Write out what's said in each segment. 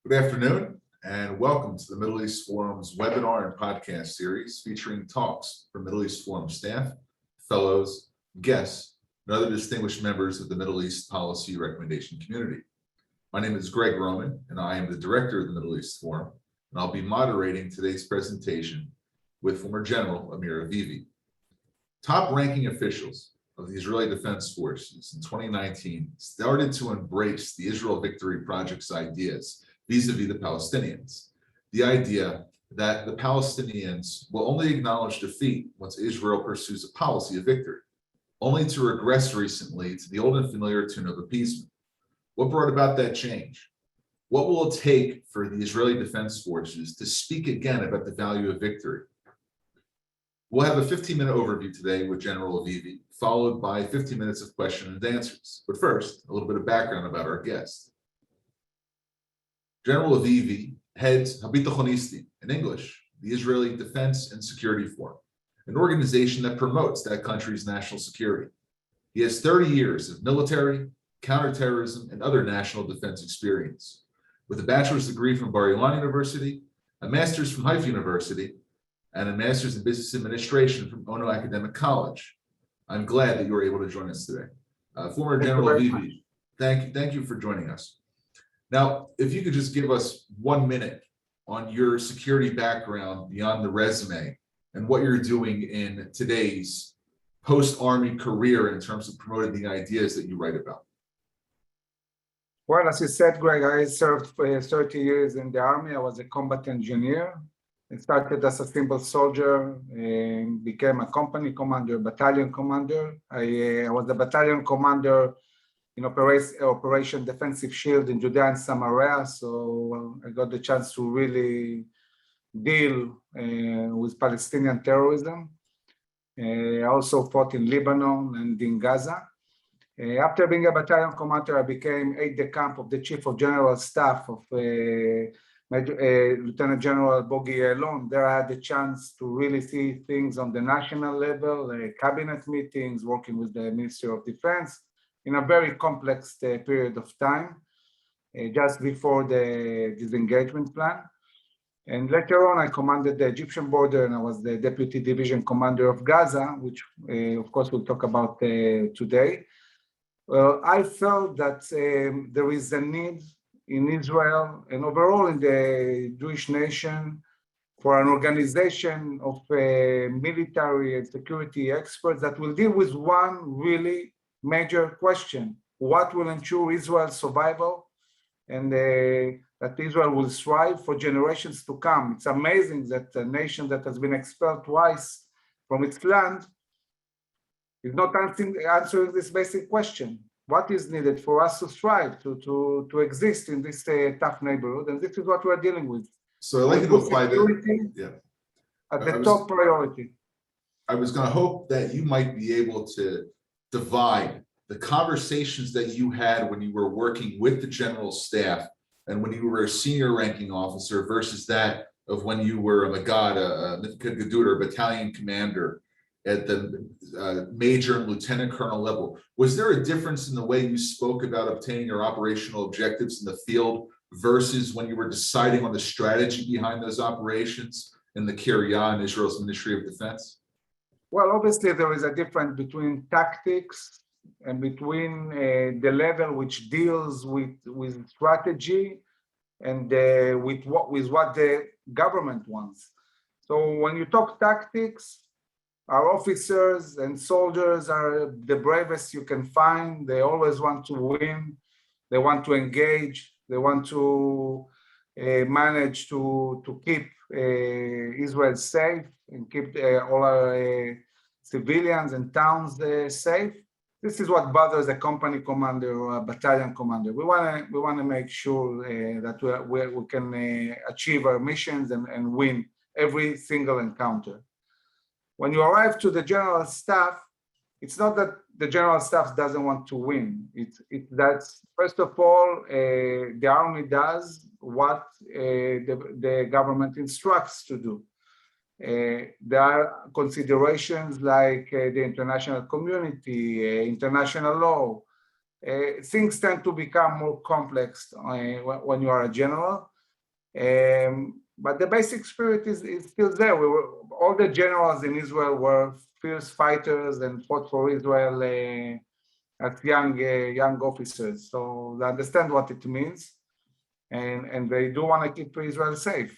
Good afternoon and welcome to the Middle East Forum's webinar and podcast series featuring talks from Middle East Forum staff, fellows, guests, and other distinguished members of the Middle East policy recommendation community. My name is Greg Roman and I am the director of the Middle East Forum, and I'll be moderating today's presentation with former General Amir Avivi. Top-ranking officials of the Israeli Defense Forces in 2019 started to embrace the Israel Victory Project's ideas vis-à-vis the Palestinians. The idea that the Palestinians will only acknowledge defeat once Israel pursues a policy of victory, only to regress recently to the old and familiar tune of appeasement. What brought about that change? What will it take for the Israeli Defense Forces to speak again about the value of victory? We'll have a 15-minute overview today with General Avivi, followed by 15 minutes of questions and answers. But first, a little bit of background about our guest. General Avivi heads Habitat in English, the Israeli Defense and Security Forum, an organization that promotes that country's national security. He has 30 years of military, counterterrorism, and other national defense experience. With a bachelor's degree from Bar-Ilan University, a master's from Haifa University, and a master's in business administration from Ono Academic College. I'm glad that you were able to join us today. Former General Avivi, thank you for joining us. Now, if you could just give us 1 minute on your security background beyond the resume and what you're doing in today's post-Army career in terms of promoting the ideas that you write about. Well, as you said, Greg, I served for 30 years in the Army. I was a combat engineer. I started as a simple soldier, became a company commander, battalion commander. I was the battalion commander in Operation Defensive Shield in Judea and Samaria. So I got the chance to really deal with Palestinian terrorism. I also fought in Lebanon and in Gaza. After being a battalion commander, I became aide-de-camp of the Chief of General Staff of Lieutenant General Bogi Ya'alon. There I had the chance to really see things on the national level, cabinet meetings, working with the Ministry of Defense in a very complex period of time, just before the disengagement plan. And later on, I commanded the Egyptian border and I was the Deputy Division Commander of Gaza, which of course we'll talk about today. I felt that there is a need in Israel and overall in the Jewish nation for an organization of military and security experts that will deal with one really major question: what will ensure Israel's survival and that Israel will thrive for generations to come? It's amazing that a nation that has been expelled twice from its land is not answering this basic question. What is needed for us to thrive, to exist in this tough neighborhood? And this is what we're dealing with. So I'd like to apply that at the top priority. I was going to hope that you might be able to divide the conversations that you had when you were working with the general staff and when you were a senior ranking officer versus that of when you were a Magad, a battalion commander at the major and lieutenant colonel level. Was there a difference in the way you spoke about obtaining your operational objectives in the field versus when you were deciding on the strategy behind those operations in the Kiryah in Israel's Ministry of Defense? Well, obviously there is a difference between tactics and between the level which deals with strategy and with what the government wants. So when you talk tactics, our officers and soldiers are the bravest you can find. They always want to win. They want to engage. They want to manage to keep Israel safe and keep all our civilians and towns safe. This is what bothers a company commander or a battalion commander. We want to make sure that we can achieve our missions and win every single encounter. When you arrive to the general staff, it's not that the general staff doesn't want to win. It's that, first of all, the army does what the government instructs to do. There are considerations like the international community, international law. Things tend to become more complex when you are a general. But the basic spirit is still there. All the generals in Israel were fierce fighters and fought for Israel as young officers. So they understand what it means, and they do want to keep Israel safe.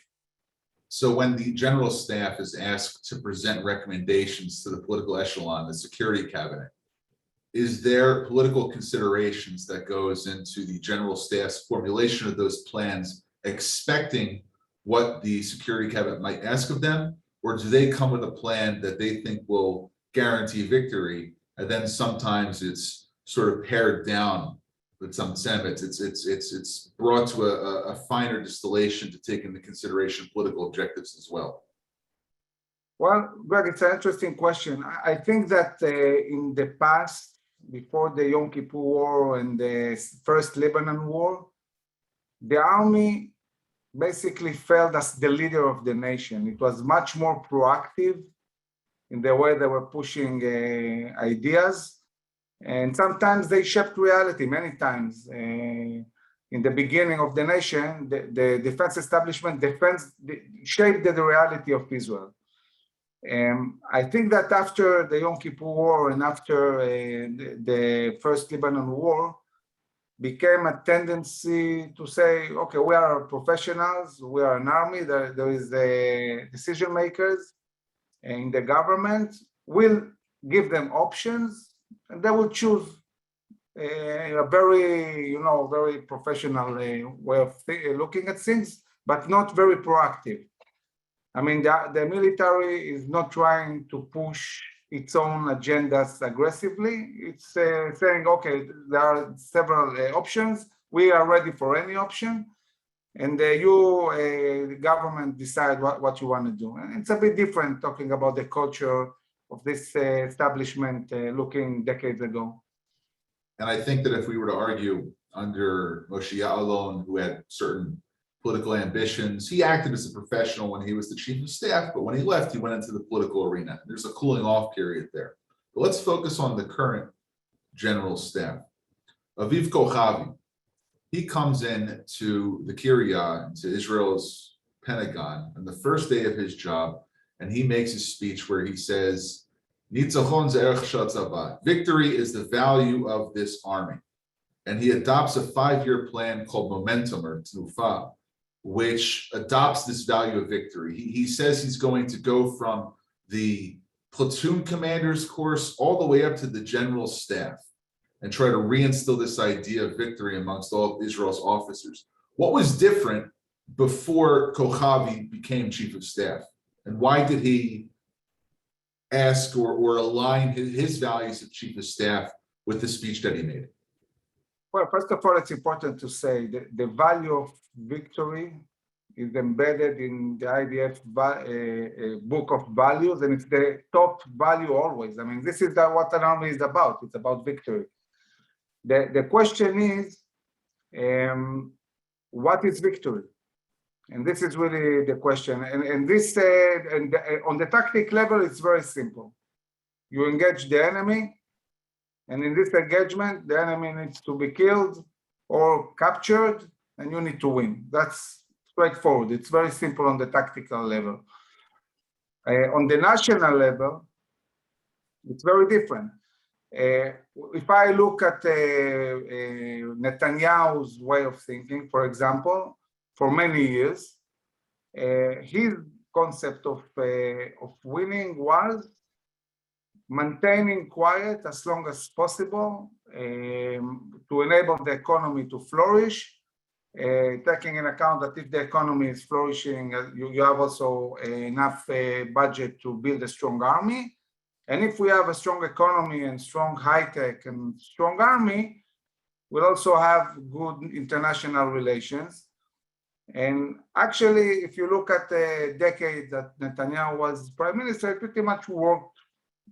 So when the general staff is asked to present recommendations to the political echelon, the security cabinet, is there political considerations that goes into the general staff's formulation of those plans, expecting what the security cabinet might ask of them? Or do they come with a plan that they think will guarantee victory, and then sometimes it's sort of pared down with some sentiments? It's brought to a finer distillation to take into consideration political objectives as well. Well, Greg, it's an interesting question. I think that in the past, before the Yom Kippur War and the first Lebanon War, the army basically felt as the leader of the nation. It was much more proactive in the way they were pushing ideas. And sometimes they shaped reality, many times. In the beginning of the nation, the defense establishment shaped the reality of Israel. I think that after the Yom Kippur War and after the first Lebanon War, became a tendency to say, okay, we are professionals, we are an army, there is decision makers in the government, we'll give them options, and they will choose a very, very professional way of looking at things, but not very proactive. I mean, the military is not trying to push its own agendas aggressively. It's saying, okay, there are several options. We are ready for any option. And the government, decide what you want to do. And it's a bit different talking about the culture of this establishment looking decades ago. And I think that if we were to argue under Moshe Ya'alon, who had certain political ambitions, he acted as a professional when he was the chief of staff, but when he left, he went into the political arena. There's a cooling off period there. But let's focus on the current general staff. Aviv Kochavi, he comes in to the Kiryat, to Israel's Pentagon, on the first day of his job, and he makes a speech where he says, Nitzachon ze'erech shatzava. Victory is the value of this army. And he adopts a 5-year plan called Momentum, or Tnufa, which adopts this value of victory. He says he's going to go from the platoon commander's course all the way up to the general staff and try to reinstill this idea of victory amongst all of Israel's officers. What was different before Kochavi became chief of staff? And why did he ask or align his values of chief of staff with the speech that he made? Well, first of all, it's important to say that the value of victory is embedded in the IDF book of values, and it's the top value always. I mean, this is what an army is about. It's about victory. The question is, what is victory? And this is really the question. And this, on the tactic level, it's very simple. You engage the enemy, and in this engagement, the enemy needs to be killed or captured, and you need to win. That's straightforward. It's very simple on the tactical level. On the national level, it's very different. If I look at Netanyahu's way of thinking, for example, for many years, his concept of winning was maintaining quiet as long as possible to enable the economy to flourish, taking into account that if the economy is flourishing, you have also enough budget to build a strong army. And if we have a strong economy and strong high-tech and strong army, we'll also have good international relations. And actually, if you look at the decade that Netanyahu was prime minister, it pretty much worked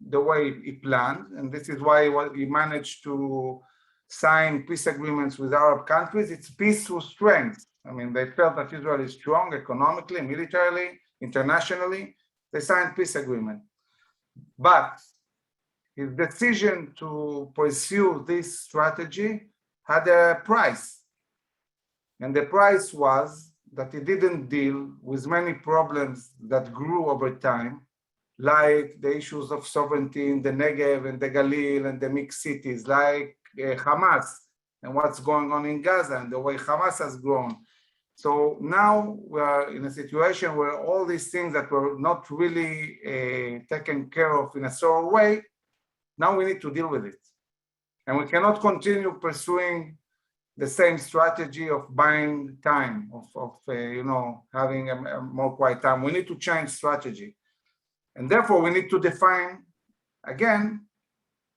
the way he planned. And this is why he managed to sign peace agreements with Arab countries. It's peace through strength. I mean, they felt that Israel is strong economically, militarily, internationally. They signed peace agreement. But his decision to pursue this strategy had a price. And the price was that it didn't deal with many problems that grew over time, like the issues of sovereignty in the Negev and the Galil and the mixed cities, like Hamas and what's going on in Gaza and the way Hamas has grown. So now we are in a situation where all these things that were not really taken care of in a thorough way, now we need to deal with it. And we cannot continue pursuing the same strategy of buying time, of having a more quiet time. We need to change strategy. And therefore, we need to define, again,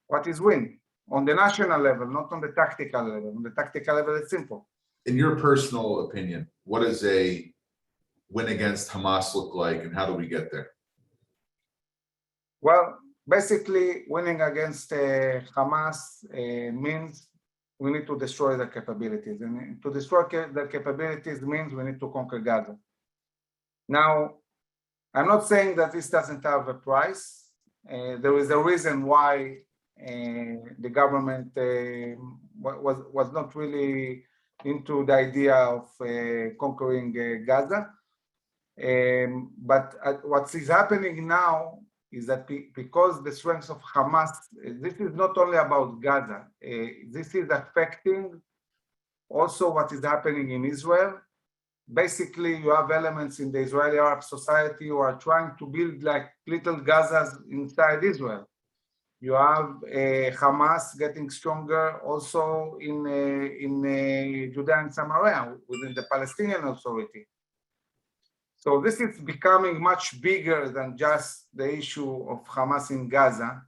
what is win on the national level, not on the tactical level. On the tactical level, it's simple. In your personal opinion, what does a win against Hamas look like, and how do we get there? Well, basically, winning against Hamas means we need to destroy their capabilities. And to destroy their capabilities means we need to conquer Gaza. Now, I'm not saying that this doesn't have a price. There is a reason why the government was not really into the idea of conquering Gaza. But what is happening now is that because the strength of Hamas, this is not only about Gaza, this is affecting also what is happening in Israel. Basically, you have elements in the Israeli Arab society who are trying to build like little Gazas inside Israel. You have Hamas getting stronger also in Judea and Samaria within the Palestinian Authority. So this is becoming much bigger than just the issue of Hamas in Gaza.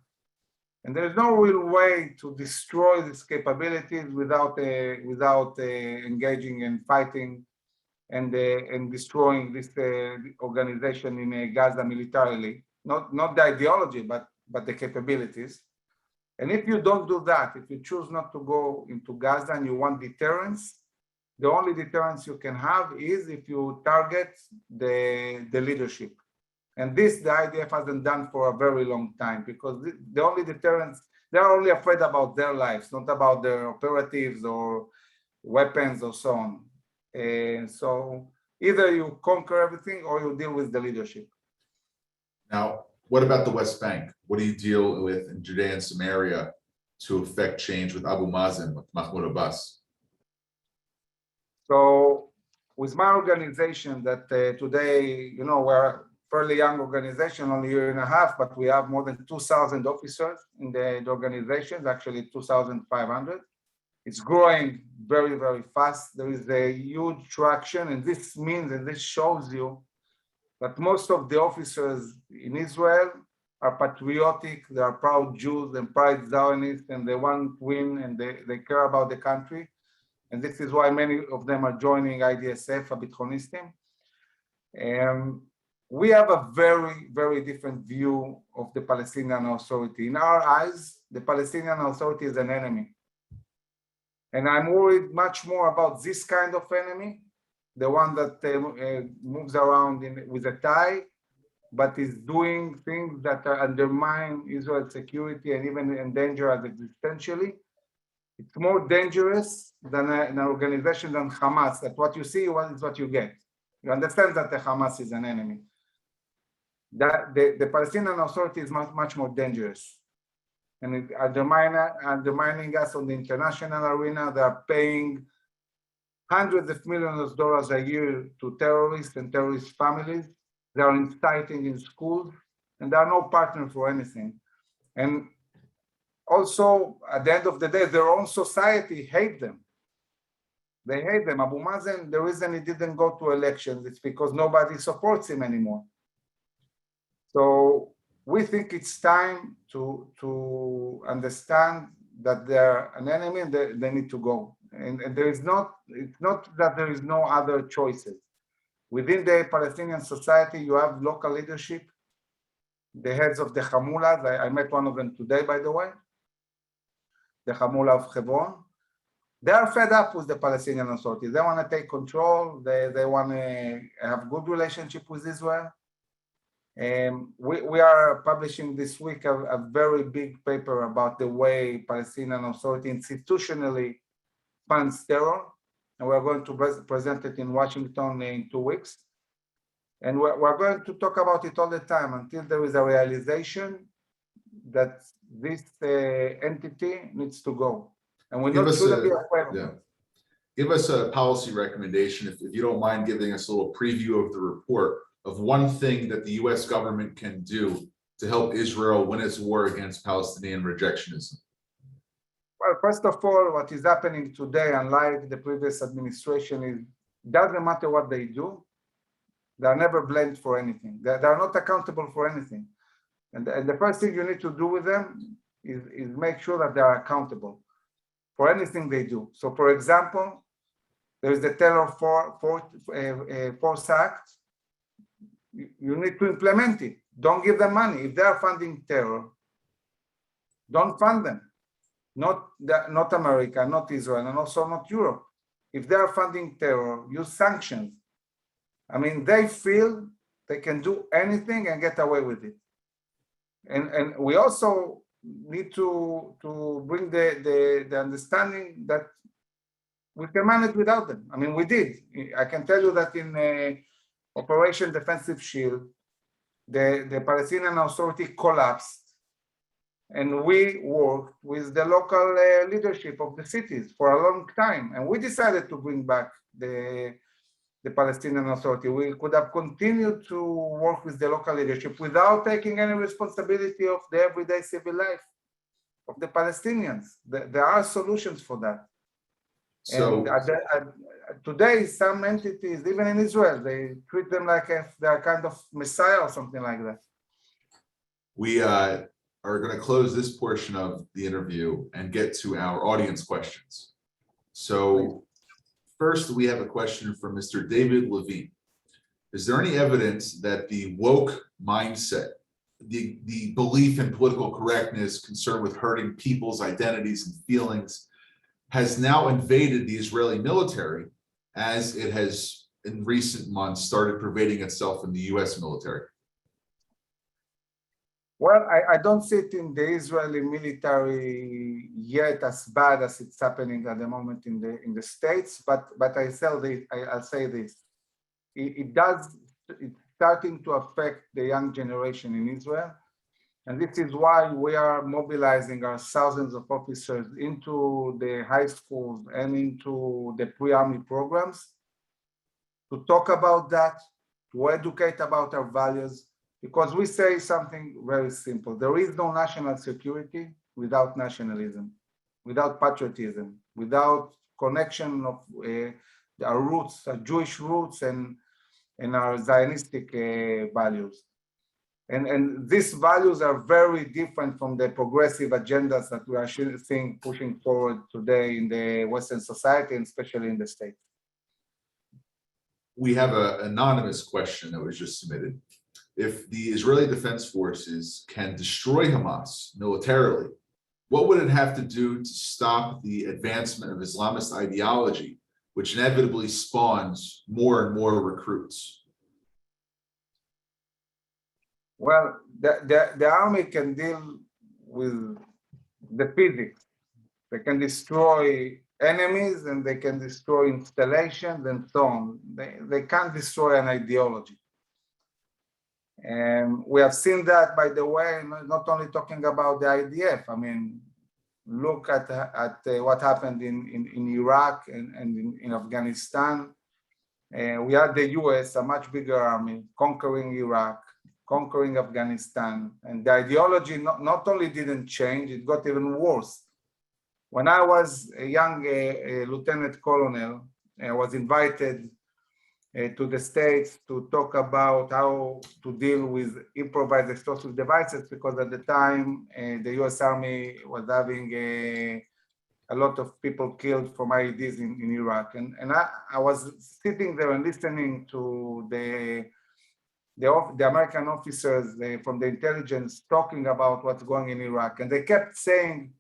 And there's no real way to destroy these capabilities without engaging and fighting and destroying this organization in Gaza militarily. Not the ideology, but the capabilities. And if you don't do that, if you choose not to go into Gaza and you want deterrence, the only deterrence you can have is if you target the leadership. And this the IDF hasn't done for a very long time, because the only deterrence, they're only afraid about their lives, not about their operatives or weapons or so on. So either you conquer everything or you deal with the leadership. Now, what about the West Bank? What do you deal with in Judea and Samaria to affect change with Abu Mazen, with Mahmoud Abbas? So with my organization that today, we're a fairly young organization, only a year and a half, but we have more than 2,000 officers in the organization, actually 2,500. It's growing very, very fast. There is a huge traction, and this means, and this shows you that most of the officers in Israel are patriotic, they are proud Jews and proud Zionists, and they want to win, and they care about the country. And this is why many of them are joining IDSF, Abitchonistim. We have a very, very different view of the Palestinian Authority. In our eyes, the Palestinian Authority is an enemy. And I'm worried much more about this kind of enemy, the one that moves around with a tie, but is doing things that undermine Israel's security and even endanger us existentially. It's more dangerous than an organization than Hamas, that what you see is what you get. You understand that the Hamas is an enemy. That the Palestinian Authority is much more dangerous. And it's undermining us on the international arena. They are paying hundreds of millions of dollars a year to terrorists and terrorist families. They are inciting in schools, and they are no partner for anything. And also, at the end of the day, their own society hate them. They hate them. Abu Mazen, the reason he didn't go to elections is because nobody supports him anymore. So we think it's time to understand that they're an enemy and they need to go. And it's not that there is no other choices. Within the Palestinian society, you have local leadership, the heads of the Hamulas. I met one of them today, by the way, the Hamula of Hebron. They are fed up with the Palestinian Authority. They want to take control. They want to have good relationship with Israel. We are publishing this week a very big paper about the way Palestinian Authority institutionally funds terror. and we're going to present it in Washington in 2 weeks. And we're going to talk about it all the time until there is a realization that this entity needs to go. And we shouldn't be afraid of it. Give us a policy recommendation, if you don't mind giving us a little preview of the report of one thing that the US government can do to help Israel win its war against Palestinian rejectionism. Well, first of all, what is happening today, unlike the previous administration, is doesn't matter what they do, they're never blamed for anything. They're not accountable for anything. And the first thing you need to do with them is make sure that they're accountable for anything they do. So, for example, there is the Terror Force Act. You need to implement it. Don't give them money. If they are funding terror, don't fund them. Not America, not Israel, and also not Europe. If they are funding terror, use sanctions. I mean, they feel they can do anything and get away with it. And we also need to bring the understanding that we can manage without them. I mean, we did. I can tell you that in Operation Defensive Shield, the Palestinian Authority collapsed, and we worked with the local leadership of the cities for a long time, and we decided to bring back the Palestinian Authority. We could have continued to work with the local leadership without taking any responsibility of the everyday civil life of the Palestinians. There are solutions for that. So, and today, some entities, even in Israel, they treat them like if they're kind of messiah or something like that. we are going to close this portion of the interview and get to our audience questions. So, first, we have a question from Mr. David Levine. Is there any evidence that the woke mindset, the belief in political correctness, concern with hurting people's identities and feelings, has now invaded the Israeli military as it has in recent months started pervading itself in the US military? Well, I don't see it in the Israeli military yet as bad as it's happening at the moment in the States, but I'll say this. It's starting to affect the young generation in Israel. And this is why we are mobilizing our thousands of officers into the high schools and into the pre-army programs to talk about that, to educate about our values, because we say something very simple. There is no national security without nationalism, without patriotism, without connection of our roots, our Jewish roots and our Zionistic values. And these values are very different from the progressive agendas that we are seeing pushing forward today in the Western society, and especially in the States. We have an anonymous question that was just submitted. If the Israeli Defense Forces can destroy Hamas militarily, what would it have to do to stop the advancement of Islamist ideology, which inevitably spawns more and more recruits? Well, the army can deal with the physics. They can destroy enemies and they can destroy installations and so on. They can't destroy an ideology. And we have seen that, by the way, not only talking about the IDF. I mean, look at what happened in Iraq and in Afghanistan. We had the US, a much bigger army, conquering Iraq, conquering Afghanistan, and the ideology not only didn't change, it got even worse. When I was a young lieutenant colonel, I was invited to the States to talk about how to deal with improvised explosive devices, because at the time the US Army was having a lot of people killed from IEDs in Iraq. And I was sitting there and listening to the American officers from the intelligence talking about what's going in Iraq. And they kept saying,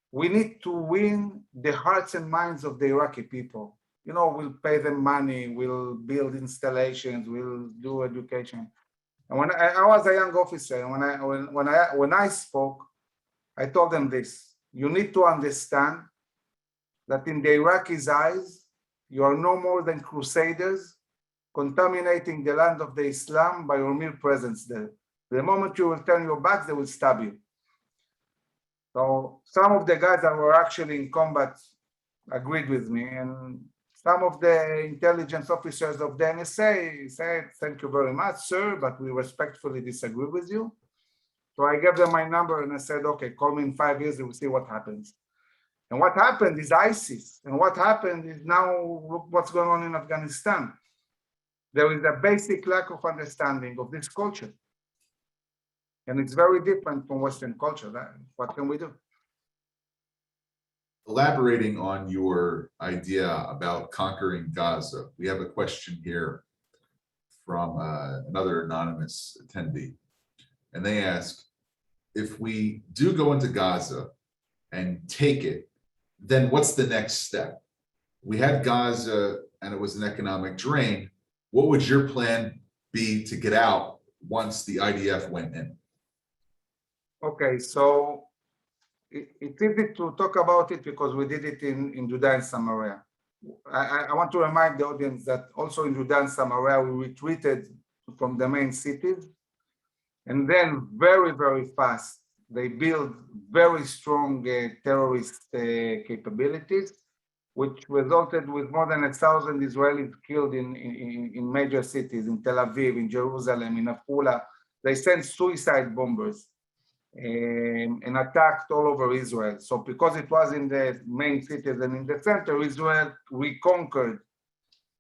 we need to win the hearts and minds of the Iraqi people. You know, we'll pay them money, we'll build installations, we'll do education. And when I was a young officer, and when I spoke, I told them this: you need to understand that in the Iraqis' eyes, you are no more than crusaders contaminating the land of the Islam by your mere presence there. The moment you will turn your back, they will stab you. So some of the guys that were actually in combat agreed with me, and some of the intelligence officers of the NSA said, thank you very much, sir, but we respectfully disagree with you. So I gave them my number and I said, okay, call me in 5 years and we'll see what happens. And what happened is ISIS. And what happened is now look what's going on in Afghanistan. There is a basic lack of understanding of this culture. And it's very different from Western culture. What can we do? Elaborating on your idea about conquering Gaza, we have a question here from another anonymous attendee. And they ask, if we do go into Gaza and take it, then what's the next step? We had Gaza and it was an economic drain. What would your plan be to get out once the IDF went in? Okay, so it's easy to talk about it because we did it in Judea and Samaria. I want to remind the audience that also in Judea and Samaria, we retreated from the main cities. And then very, very fast, they built very strong terrorist capabilities, which resulted with more than 1,000 Israelis killed in major cities, in Tel Aviv, in Jerusalem, in Afula. They sent suicide bombers and attacked all over Israel. So because it was in the main cities and in the center, Israel reconquered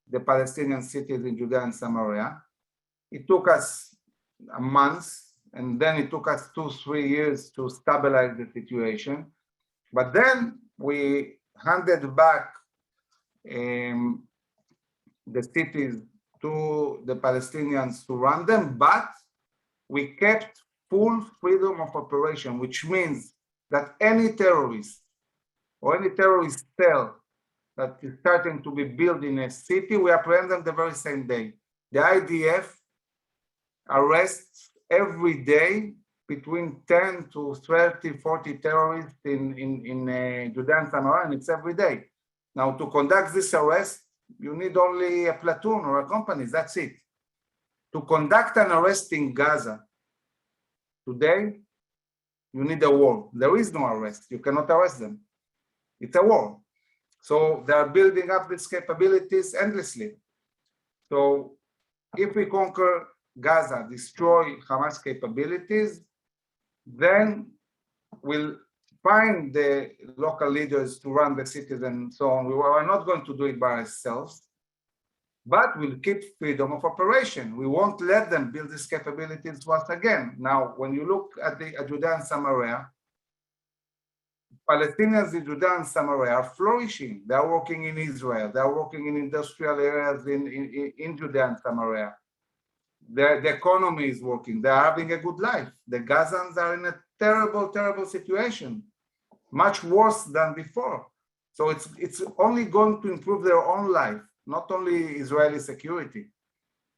the Palestinian cities in Judea and Samaria. It took us a month, and then it took us 2-3 years to stabilize the situation. But then we handed back the cities to the Palestinians to run them, but we kept full freedom of operation, which means that any terrorist or any terrorist cell that is starting to be built in a city, we apprehend them the very same day. The IDF arrests every day between 10 to 30, 40 terrorists in Judea and Samaria, and it's every day. Now, to conduct this arrest, you need only a platoon or a company, that's it. To conduct an arrest in Gaza today, you need a war. There is no arrest. You cannot arrest them. It's a war. So they are building up these capabilities endlessly. So if we conquer Gaza, destroy Hamas capabilities, then we'll find the local leaders to run the cities and so on. We are not going to do it by ourselves, but we'll keep freedom of operation. We won't let them build these capabilities once again. Now, when you look at the Judea and Samaria, Palestinians in Judea and Samaria are flourishing. They are working in Israel. They are working in industrial areas in Judea and Samaria. The economy is working. They are having a good life. The Gazans are in a terrible, terrible situation, much worse than before. So it's only going to improve their own life, not only Israeli security.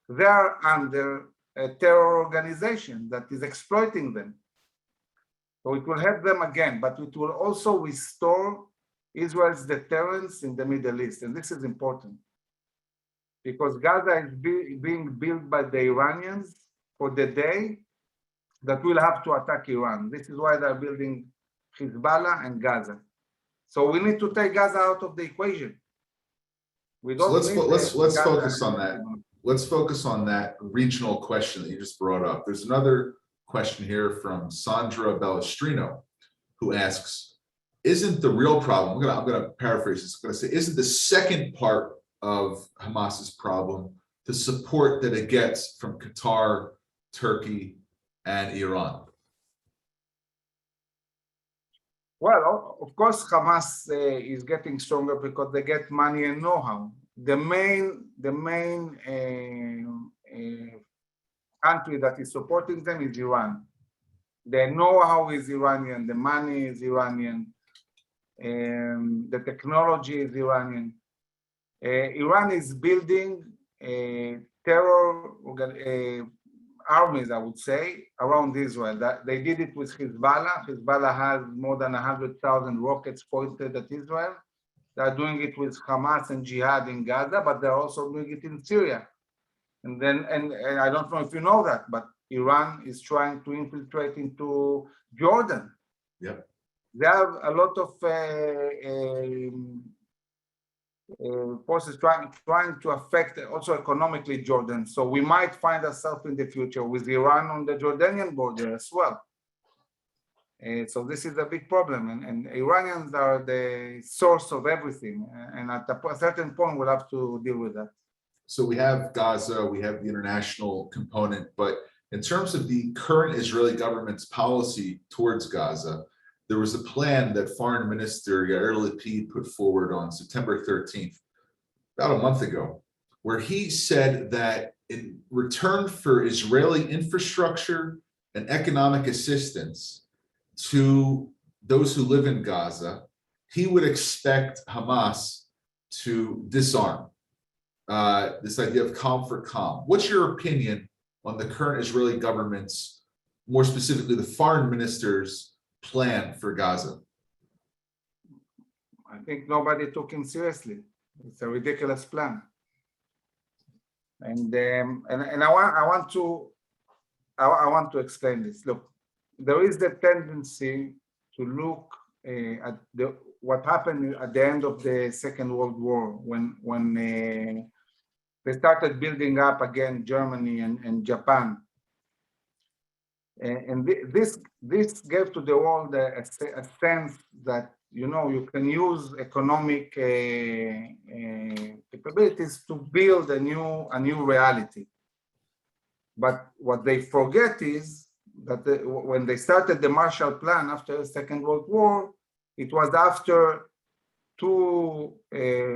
They are under a terror organization that is exploiting them. So it will help them again, but it will also restore Israel's deterrence in the Middle East. And this is important because Gaza is being built by the Iranians for the day that we'll have to attack Iran. This is why they're building Hezbollah and Gaza. So we need to take Gaza out of the equation. We don't So let's focus on that. Let's focus on that regional question that you just brought up. There's another question here from Sandra Bellestrino, who asks, isn't the real problem, I'm going to paraphrase this, I'm going to say, isn't the second part of Hamas's problem the support that it gets from Qatar, Turkey, and Iran? Well, of course, Hamas is getting stronger because they get money and know-how. The main country that is supporting them is Iran. The know-how is Iranian, the money is Iranian, the technology is Iranian. Iran is building terror armies, I would say, around Israel. They did it with Hezbollah. Hezbollah has more than 100,000 rockets pointed at Israel. They are doing it with Hamas and jihad in Gaza, but they're also doing it in Syria. And I don't know if you know that, but Iran is trying to infiltrate into Jordan. Yep. They have a lot of forces trying to affect also economically Jordan. So we might find ourselves in the future with Iran on the Jordanian border as well. So this is a big problem, and Iranians are the source of everything. And at a certain point, we'll have to deal with that. So we have Gaza, we have the international component, but in terms of the current Israeli government's policy towards Gaza, there was a plan that Foreign Minister Yair Lapid put forward on September 13th, about a month ago, where he said that in return for Israeli infrastructure and economic assistance to those who live in Gaza, he would expect Hamas to disarm. This idea of calm for calm. What's your opinion on the current Israeli government's, more specifically the foreign minister's plan for Gaza? I think nobody took him seriously. It's a ridiculous plan. And I want to explain this. Look, there is the tendency to look at what happened at the end of the Second World War when they started building up again Germany and Japan. And this gave to the world a sense that, you know, you can use economic capabilities to build a new reality. But what they forget is that when they started the Marshall Plan after the Second World War, it was after 2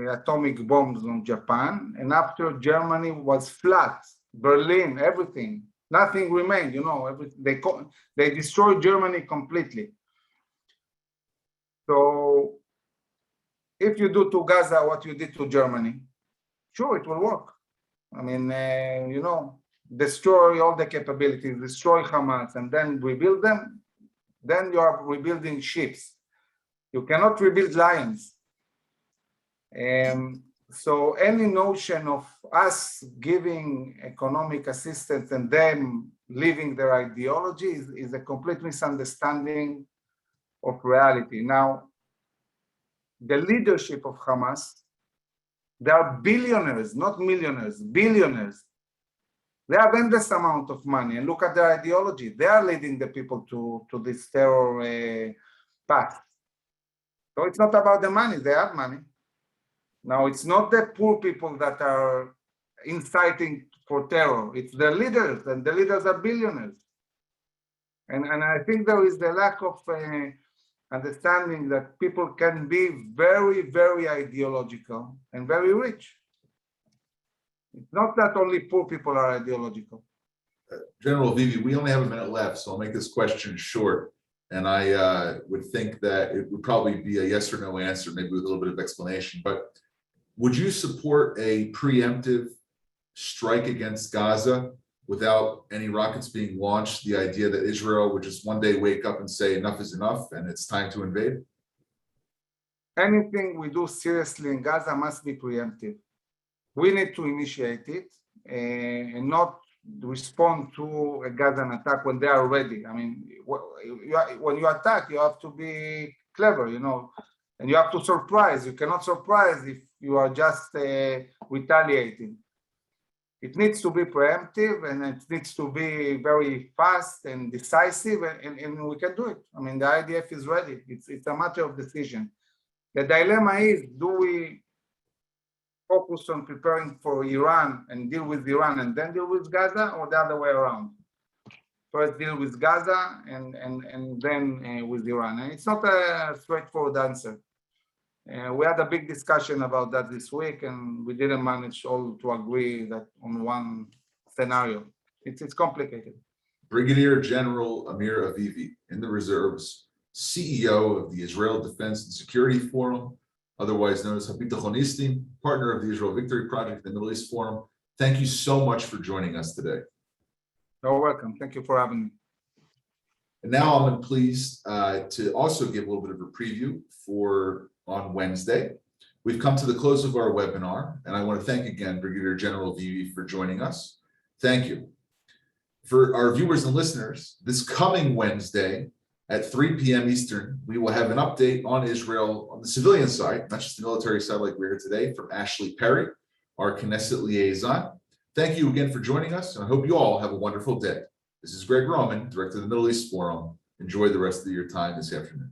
atomic bombs on Japan, and after Germany was flat, Berlin, everything. Nothing remained, you know, they destroyed Germany completely. So if you do to Gaza what you did to Germany, sure, it will work. I mean, you know, destroy all the capabilities, destroy Hamas, and then rebuild them, then you are rebuilding ships. You cannot rebuild lions. So any notion of us giving economic assistance and them leaving their ideology is a complete misunderstanding of reality. Now, the leadership of Hamas, they are billionaires, not millionaires, billionaires. They have endless amount of money, and look at their ideology. They are leading the people to this terror path. So it's not about the money, they have money. Now, it's not the poor people that are inciting for terror. It's the leaders, and the leaders are billionaires. And I think there is the lack of understanding that people can be very, very ideological and very rich. It's not that only poor people are ideological. General Avivi, we only have a minute left, so I'll make this question short. And I would think that it would probably be a yes or no answer, maybe with a little bit of explanation. But would you support a preemptive strike against Gaza without any rockets being launched? The idea that Israel would just one day wake up and say enough is enough and it's time to invade? Anything we do seriously in Gaza must be preemptive. We need to initiate it and not respond to a Gazan attack when they are ready. I mean, when you attack, you have to be clever, you know, and you have to surprise. You cannot surprise if you are just retaliating. It needs to be preemptive, and it needs to be very fast and decisive, and we can do it. I mean, the IDF is ready. It's a matter of decision. The dilemma is, do we focus on preparing for Iran and deal with Iran and then deal with Gaza, or the other way around? First deal with Gaza and then with Iran. And it's not a straightforward answer. We had a big discussion about that this week, and we didn't manage all to agree that on one scenario. It's complicated. Brigadier General Amir Avivi, in the reserves, CEO of the Israel Defense and Security Forum, otherwise known as Habitat, partner of the Israel Victory Project, the Middle East Forum. Thank you so much for joining us today. You're welcome. Thank you for having me. And now I'm pleased to also give a little bit of a preview for on Wednesday. We've come to the close of our webinar, and I want to thank again Brigadier General Avivi for joining us. Thank you. For our viewers and listeners, this coming Wednesday at 3 p.m. Eastern, we will have an update on Israel on the civilian side, not just the military side like we're here today, from Ashley Perry, our Knesset liaison. Thank you again for joining us, and I hope you all have a wonderful day. This is Greg Roman, Director of the Middle East Forum. Enjoy the rest of your time this afternoon.